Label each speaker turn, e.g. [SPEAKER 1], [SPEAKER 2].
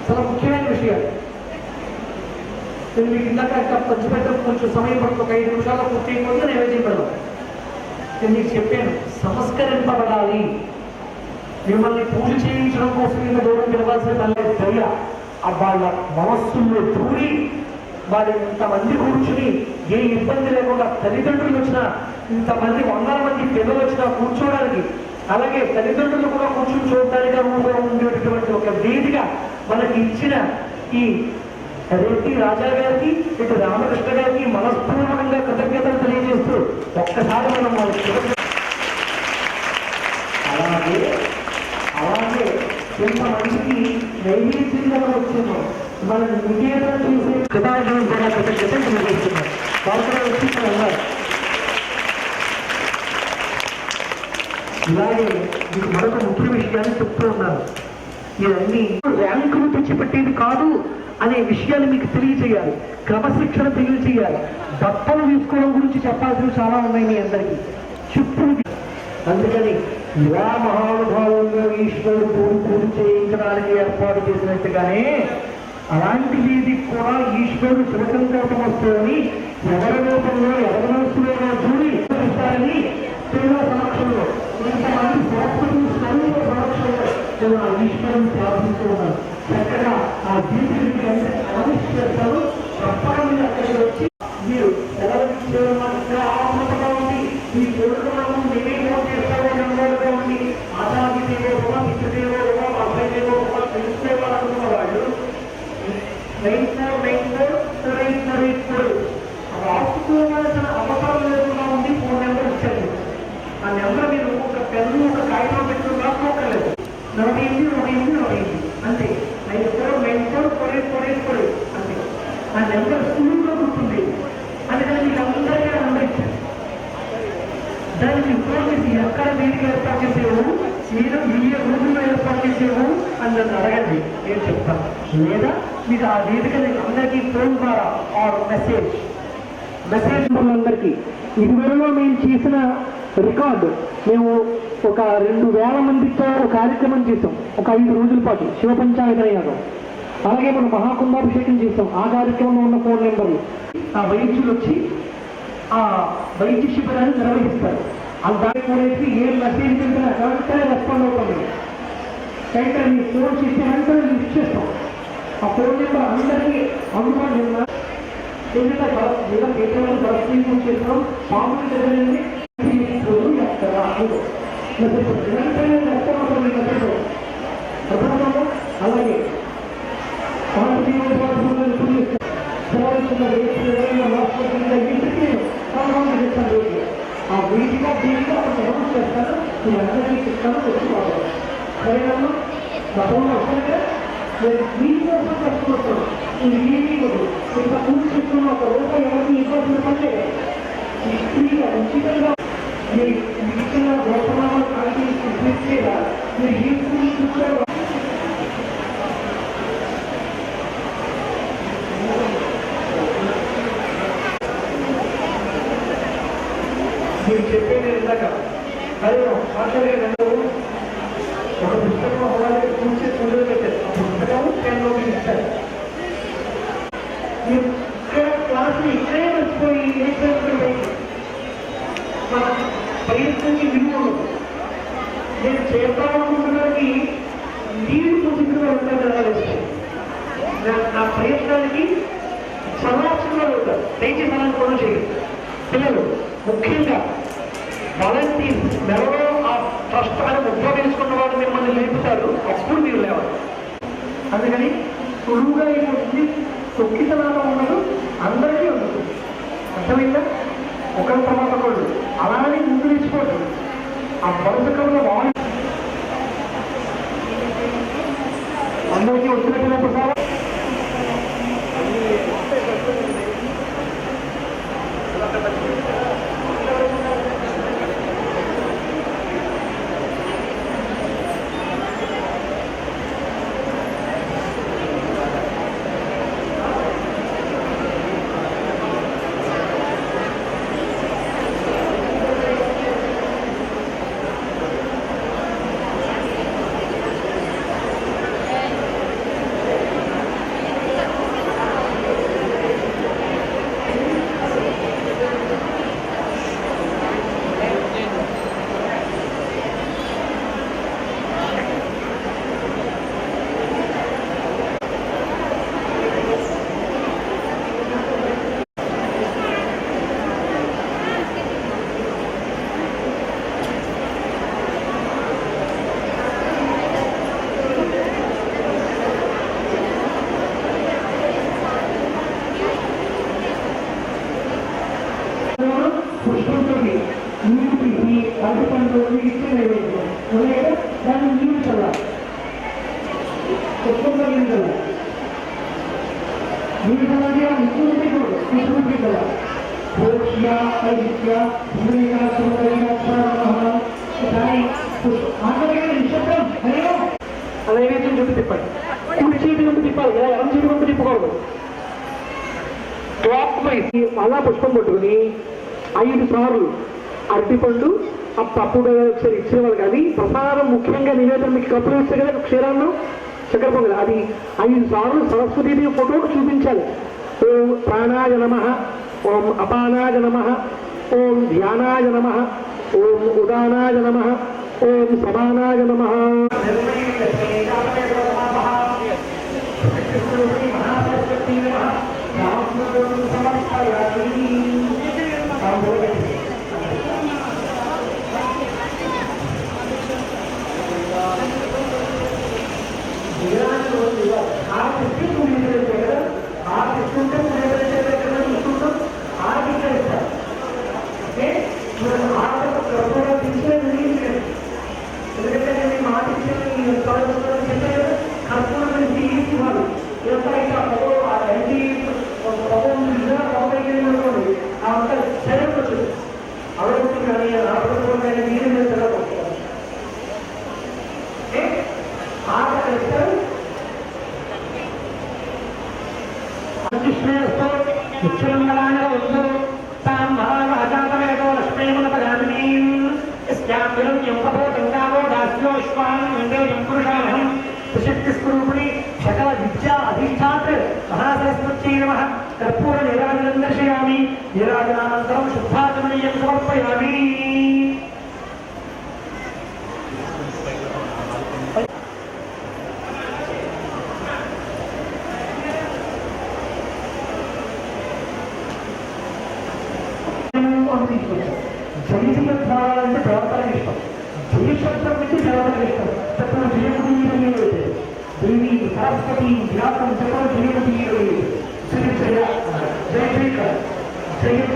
[SPEAKER 1] చాలా ముఖ్యమైన విషయాలు. నేను మీకు ఇందాక పంచిపెట్టడం కొంచెం సమయం పడుతుంది, ఒక 5 నిమిషాల్లో పూర్తి అయిపోతే నైవేద్యం పెడదాం. నేను మీకు చెప్పాను, సంస్కరింపబడాలి. మిమ్మల్ని పూజ చేయించడం కోసం ఇంత దూరం పిలవాల్సిన తల్లి దయ వాళ్ళ మనస్సుల్లో దూరి వాళ్ళు ఇంతమంది కూర్చుని ఏ ఇబ్బంది లేకుండా తల్లిదండ్రులు వచ్చినా, ఇంతమంది 100 మంది పిల్లలు వచ్చినా కూర్చోవడానికి, అలాగే తల్లిదండ్రులు కూడా కూర్చుని చూడడానికి అనుభవం ఉండేటటువంటి ఒక వేదిక మనకి ఇచ్చిన ఈ రెడ్డి రాజా గారికి, ఇటు రామకృష్ణ గారికి మనస్పూర్వకంగా కృతజ్ఞతలు తెలియజేస్తూ ఒక్కసారి మనం అలాగే అలాగే కొంతమందికి నైవేద్యంగా వచ్చినాం, మనం నివేదన చేసే కృతజ్ఞతలు కూడా కృతజ్ఞతలు తెలియజేస్తున్నాం. వాళ్ళు వచ్చి ఉన్నారు. ఇలాగే మీకు మరొక ముఖ్య విషయాన్ని చెప్తూ ఉన్నాను. ఇవన్నీ ర్యాంకులు తెచ్చిపెట్టేది కాదు అనే విషయాన్ని మీకు తెలియచేయాలి, క్రమశిక్షణ తెలియచేయాలి. బట్టలు తీసుకోవడం గురించి చెప్పాల్సినవి చాలా ఉన్నాయి మీ అందరికీ. చుట్టూ అందుకని ఇలా మహానుభావంగా ఈశ్వరుడు పూజ చేయించడానికి ఏర్పాటు చేసినట్టుగానే అలాంటి వీధికి కూడా ఈశ్వరుడు శివసంకల్పం వస్తుందని ఎవరి రూపంలో ఎవరి మనసులో చూడి చూస్తారని సేవా సమక్షంలో ఇంతమంది శాస్త్రులు స్వరూప సమక్షంలో నేను ఆ ఈశ్వరుని ప్రార్థిస్తూ ఉన్నాను. చక్కగా ఆ జీవితానికి ఆవిష్కరిస్తారు. తప్పకుండా అక్కడికి వచ్చి మీరు ఎవరికి ఆత్మగా ఉండి ఈ కోరుకున్నాము నేనేమో చేస్తామని అనుకోవడం ఉండి ఆచార్య దేవో మిత్రదేవో అభయ దేవో తెలుసుకోవాలి అనుకున్న వాళ్ళు 9494 రాసుకోవాల్సిన అవసరం లేకుండా ఉంది. 4 నెంబర్ ఇచ్చారు. ఆ నెంబర్ మీరు ఒక పెన్ను ఒక కాగితం పెట్టుకుని రాసుకోకలేదు. 48 అంతే. 94 అంతే. ఆ నెంబర్ స్కూల్లో గుర్తుంది. అందుకని మీకు అందరికీ నెంబర్ ఇచ్చారు. దానికి ఫోన్ చేసి ఎక్కడ వేదిక ఏర్పాటు చేసేవు, మీరు ఏ రోజుల్లో ఏర్పాటు చేసేవు అని నన్ను అడగండి, నేను చెప్తాను. లేదా మీకు ఆ వేదికని అందరికీ ఫోన్ ద్వారా ఆర్ మెసేజ్ అందరికీ ఇదివరలో మేము చేసిన రికార్డు, మేము ఒక 2000 మందితో కార్యక్రమం చేసాం. ఒక 5 రోజుల పాటు శివ పంచాయతన యాగం. అలాగే మనం మహాకుంభాభిషేకం చేసాం. ఆ కార్యక్రమంలో ఉన్న 4 నెంబర్లు ఆ వైద్యులు వచ్చి ఆ వైద్య శిబిరాన్ని నిర్వహిస్తారు. దాని గురించి ఏ మెసేజ్ తెలిసినా వెంటనే రెస్పాండ్ అవుతుంది. వెంటనే మీ ఫోన్ చేస్తే వెంటనే లిఫ్ట్ చేస్తాం. ఆ ఫోన్ నెంబర్ అందరికీ అందుబాటులో ఉన్నారు. ఎందుకంటే పరిస్థితి చేస్తాం. మామూలు చదివింది అలాగే ఆ వీటిగా దీనిగా అనౌన్స్ చేస్తాను. మీ అందరికీ చెప్తాను, తెచ్చుకోవాలి. సరేనమ్మా, గతంలో వస్తే నేను మీకోసం కట్టుకుంటాను. ఇది మీటింగ్ ఇంత పూర్తి చెప్తున్న ఒక రూపాయి ఎవరికి ఇబ్బంది పడితే ఫ్రీగా ఉచితంగా మీరు ఇచ్చిన గోపనామా కాల్చి చూసేలా మీరు ఏ స్కూల్ చూసారో మీరు చెప్పేది ఇందాక అదే మాట్లాడే ఒక పుస్తకం అలాగే కూర్చే చూడలు పెట్టారు. ఆ పుస్తకం 10 రూపీస్ ఇస్తారు. మీరు ఇక్కడ క్లాస్ని ఇక్కడే మర్చిపోయి మన ప్రయత్నానికి విలువ నేను చేద్దామనుకుంటున్నానికి నీరు చూపించడం ఉంటాను కదా. నా ప్రయత్నానికి సమాచారంగా అవుతారు. దయచేసి అలాంటి పనులు చేయండి. పిల్లలు ముఖ్యంగా వాలంటీర్స్ ఎవరో ఆ ట్రస్ట్ అని ముద్ర వేసుకున్న వాళ్ళు మిమ్మల్ని లేపుతారు, అప్పుడు మీరు లేవాలి. అందుకని సులువుగా ఏమవుతుంది, తొక్కితనాలు ఉండదు, అందరికీ ఉండదు. అర్థమైందా? ఒకరి తర్వాత ఒకళ్ళు అలానే ముందు తెచ్చిపోతుంది. ఆ వరుసకంలో వాళ్ళు అందరికీ వచ్చినట్టు సార్ జీవితం ఈ సమయంలో ముఖ్యమంత్రి కదా నైవేద్యం చూపి తిప్పండి. కుడి చేతి నుండి తిప్పాలి కదా, ఎడం చేతి నుండి తిప్పకూడదు. క్లాక్ వైజ్ అలా పుష్పం పట్టుకుని 5 సార్లు అరటిపండు ఆ పప్పుడు ఒకసారి ఇచ్చేవాళ్ళు. కానీ ప్రసాదం ముఖ్యంగా నివేదన మీకు కప్పులు ఇస్తే కదా క్షీరాన్నం చక్కెర పొంగల్, అది 5 సార్లు సరస్వతీదేవి ఫోటోకు చూపించాలి. ఓం ప్రాణాయ నమః, ఓం అపానాయ నమః, ఓం ధ్యానాయ నమః, ఓం ఉదానాయ నమః, ఓం సమానాయ నమః. సకల విద్యా అధిష్టాత్ర మహాసరస్వత్యై నమః. కర్పూర నీరాజనం దర్శయామి. నీరాజనానంతరం శుద్ధాచమనీయం సమర్పయామి. జయశబ్దాలంటే దేవతలకు ఇష్టం, జయశబ్దం అంటే దేవతలకు ఇష్టం. చెప్పిన జయముడి దేవి సరస్వతి వ్యాసం చెప్పిన జయముడి జయ జయ జయ జయ